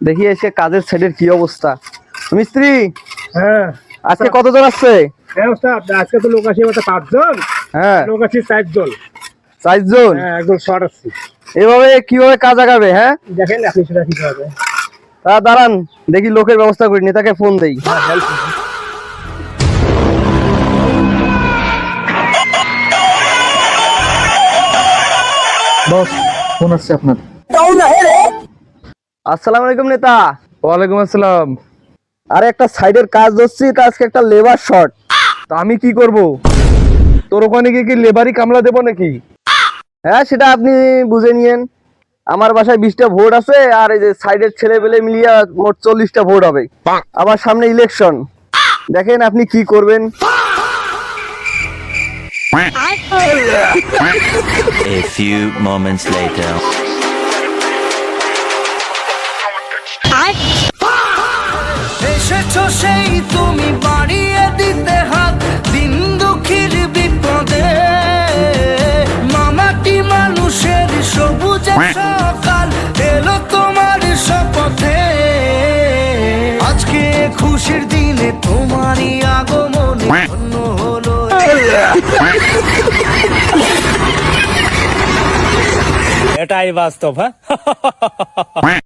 দেখি এসে কাজের সাইডের কি অবস্থা। মিস্ত্রি, হ্যাঁ আজকে কতজন আসছে? হ্যাঁ ওস্তাদ, আজকে তো লোক আসে 5 জন। হ্যাঁ, লোক আছে 4 জন। 4 জন। হ্যাঁ, একদম শর্ট আসছে। এভাবে কিভাবে কাজ আগাবে? হ্যাঁ, দেখেন আপনি সেটা ঠিক হবে। তা দাঁড়ান, দেখি লোকের ব্যবস্থা করি, নেতাকে ফোন দেই। বস, ফোন আসছে আপনার। আসসালামু আলাইকুম নেতা। ওয়ালাইকুম আসসালাম। আরে একটা সাইডের কাজ ধরছি, তা আজকে একটা লেবার শর্ট। তা আমি কি করব? তোর ওখানে গিয়ে কি লেবারি কামলা দেবো নাকি? হ্যাঁ, সেটা আপনি বুঝে নিয়েন। আমার বাসায় 20টা ভোট আছে, আর এই যে সাইডের ছেলে পেলে মিলিয়ে মোট 40টা ভোট হবে। আবার সামনে ইলেকশন, দেখেন আপনি কি করবেন। A few moments later. এসেছো সেই তুমি বাড়িয়ে দিতে হাত দিন দুঃখীর বিপদে মামাটি মানুষের সবুজ সকাল এলো তোমার শপথে আজকে খুশির দিনে তোমারই আগমনে ধন্য হলো এটাই বাস্তব। হ্যাঁ